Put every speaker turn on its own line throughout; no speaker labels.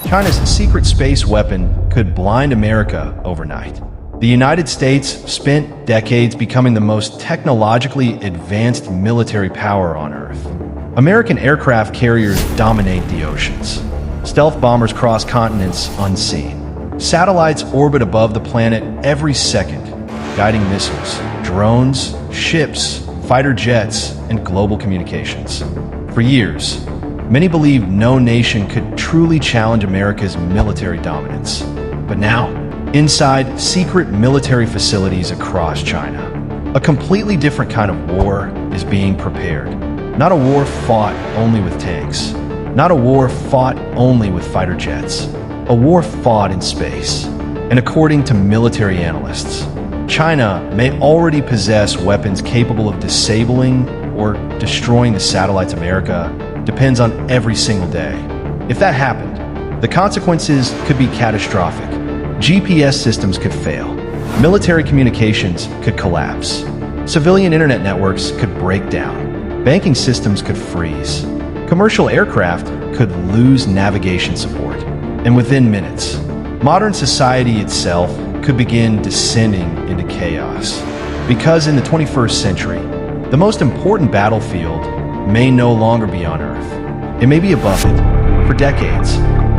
China's secret space weapon could blind America overnight. The United States spent decades becoming the most technologically advanced military power on Earth. American aircraft carriers dominate the oceans. Stealth bombers cross continents unseen. Satellites orbit above the planet every second, guiding missiles, drones, ships, fighter jets, and global communications. For years, many believed no nation could truly challenge America's military dominance. But now, inside secret military facilities across China, a completely different kind of war is being prepared. Not a war fought only with tanks. Not a war fought only with fighter jets. A war fought in space. And according to military analysts, China may already possess weapons capable of disabling or destroying the satellites America depends on every single day. If that happened, the consequences could be catastrophic. GPS systems could fail. Military communications could collapse. Civilian internet networks could break down. Banking systems could freeze. Commercial aircraft could lose navigation support. And within minutes, modern society itself could begin descending into chaos. Because in the 21st century, the most important battlefield may no longer be on Earth. It may be above it. For decades,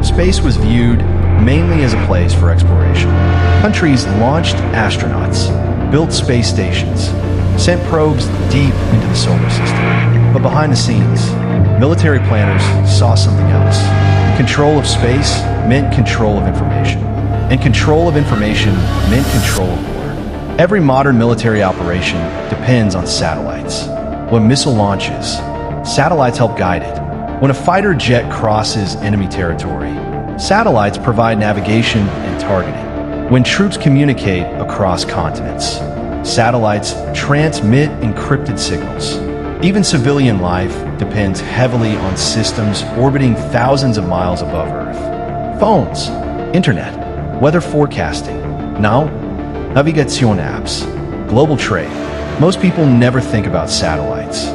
space was viewed mainly as a place for exploration. Countries launched astronauts, built space stations, sent probes deep into the solar system. But behind the scenes, military planners saw something else. Control of space meant control of information. And control of information meant control of war. Every modern military operation depends on satellites. When missile launches, satellites help guide it. When a fighter jet crosses enemy territory, satellites provide navigation and targeting. When troops communicate across continents, satellites transmit encrypted signals. Even civilian life depends heavily on systems orbiting thousands of miles above Earth. Phones, internet, weather forecasting, now, navigation apps, global trade. Most people never think about satellites,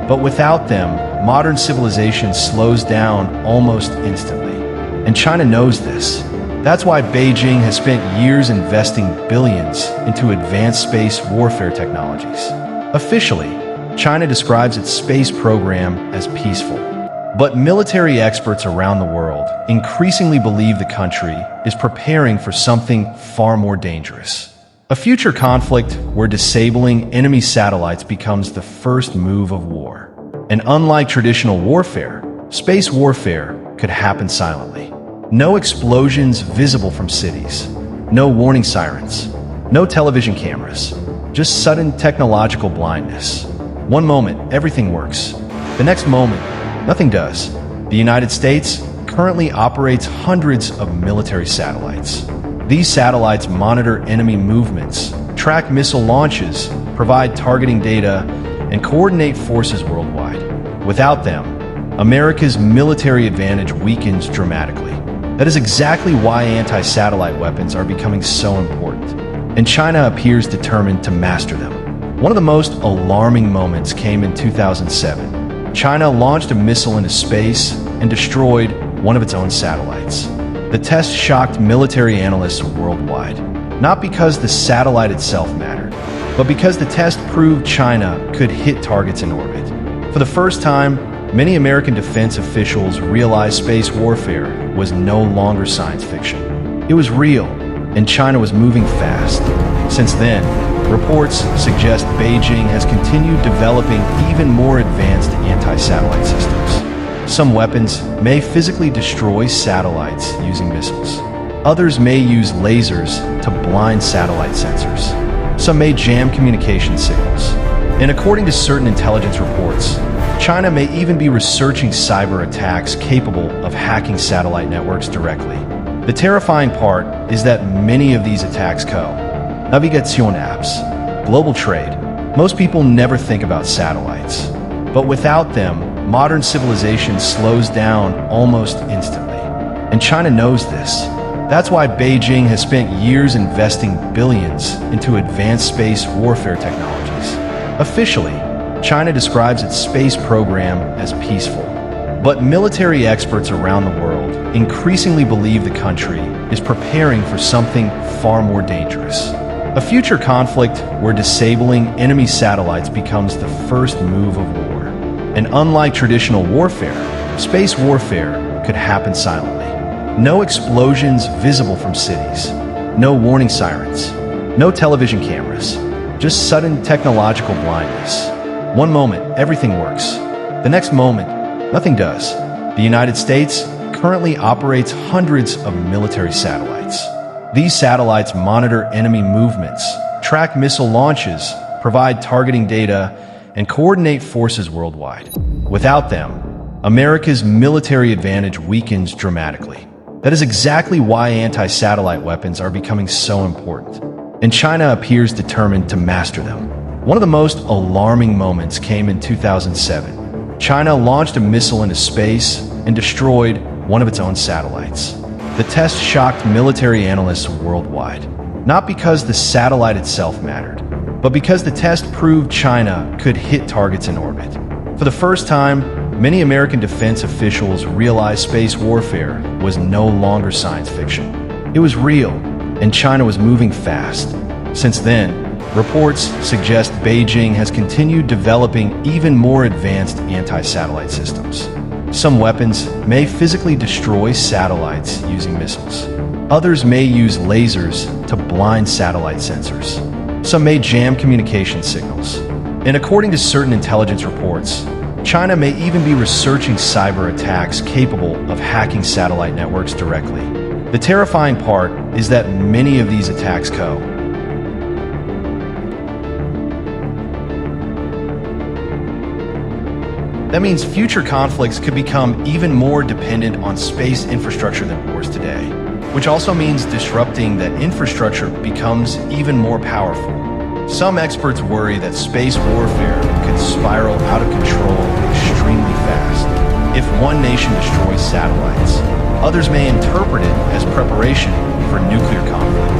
but without them, modern civilization slows down almost instantly. And China knows this. That's why Beijing has spent years investing billions into advanced space warfare technologies. Officially, China describes its space program as peaceful. But military experts around the world increasingly believe the country is preparing for something far more dangerous. A future conflict where disabling enemy satellites becomes the first move of war. And unlike traditional warfare, space warfare could happen silently. No explosions visible from cities, no warning sirens, no television cameras, just sudden technological blindness. One moment, everything works. The next moment, nothing does. The United States currently operates hundreds of military satellites. These satellites monitor enemy movements, track missile launches, provide targeting data, and coordinate forces worldwide. Without them, America's military advantage weakens dramatically. That is exactly why anti-satellite weapons are becoming so important, and China appears determined to master them. One of the most alarming moments came in 2007. China launched a missile into space and destroyed one of its own satellites. The test shocked military analysts worldwide, not because the satellite itself mattered, but because the test proved China could hit targets in orbit. For the first time, many American defense officials realized space warfare was no longer science fiction. It was real, and China was moving fast. Since then, reports suggest Beijing has continued developing even more advanced anti-satellite systems. Some weapons may physically destroy satellites using missiles. Others may use lasers to blind satellite sensors. Some may jam communication signals. And according to certain intelligence reports, China may even be researching cyber attacks capable of hacking satellite networks directly. The terrifying part is that many of these attacks navigation apps, global trade. Most people never think about satellites. But without them, modern civilization slows down almost instantly. And China knows this. That's why Beijing has spent years investing billions into advanced space warfare technologies. Officially, China describes its space program as peaceful. But military experts around the world increasingly believe the country is preparing for something far more dangerous. A future conflict where disabling enemy satellites becomes the first move of war. And unlike traditional warfare, space warfare could happen silently. No explosions visible from cities, no warning sirens, no television cameras, just sudden technological blindness. One moment, everything works. The next moment, nothing does. The United States currently operates hundreds of military satellites. These satellites monitor enemy movements, track missile launches, provide targeting data, and coordinate forces worldwide. Without them, America's military advantage weakens dramatically. That is exactly why anti-satellite weapons are becoming so important. And China appears determined to master them. One of the most alarming moments came in 2007. China launched a missile into space and destroyed one of its own satellites. The test shocked military analysts worldwide, not because the satellite itself mattered, but because the test proved China could hit targets in orbit. For the first time, many American defense officials realized space warfare was no longer science fiction. It was real, and China was moving fast. Since then, reports suggest Beijing has continued developing even more advanced anti-satellite systems. Some weapons may physically destroy satellites using missiles. Others may use lasers to blind satellite sensors. Some may jam communication signals. And according to certain intelligence reports, China may even be researching cyber attacks capable of hacking satellite networks directly. The terrifying part is that many of these attacks That means future conflicts could become even more dependent on space infrastructure than wars today, which also means disrupting that infrastructure becomes even more powerful. Some experts worry that space warfare could spiral out of control extremely fast. If one nation destroys satellites, others may interpret it as preparation for nuclear conflict.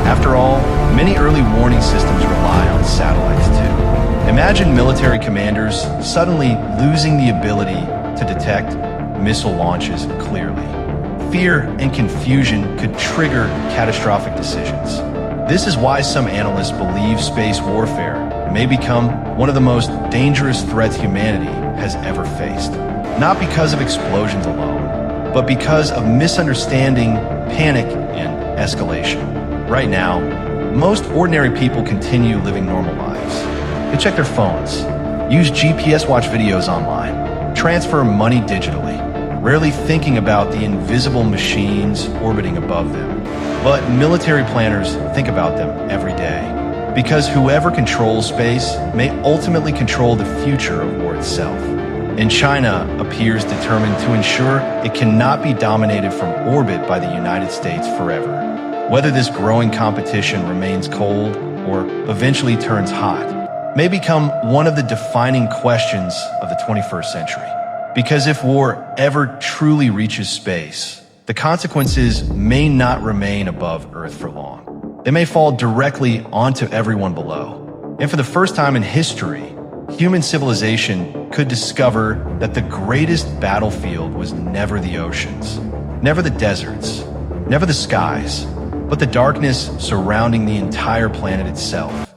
After all, many early warning systems rely on satellites too. Imagine military commanders suddenly losing the ability to detect missile launches clearly. Fear and confusion could trigger catastrophic decisions. This is why some analysts believe space warfare may become one of the most dangerous threats humanity has ever faced. Not because of explosions alone, but because of misunderstanding, panic, and escalation. Right now, most ordinary people continue living normal lives. They check their phones, use GPS watch videos online, transfer money digitally, rarely thinking about the invisible machines orbiting above them. But military planners think about them every day, because whoever controls space may ultimately control the future of war itself. And China appears determined to ensure it cannot be dominated from orbit by the United States forever. Whether this growing competition remains cold or eventually turns hot may become one of the defining questions of the 21st century. Because if war ever truly reaches space, the consequences may not remain above Earth for long. They may fall directly onto everyone below. And for the first time in history, human civilization could discover that the greatest battlefield was never the oceans, never the deserts, never the skies, but the darkness surrounding the entire planet itself.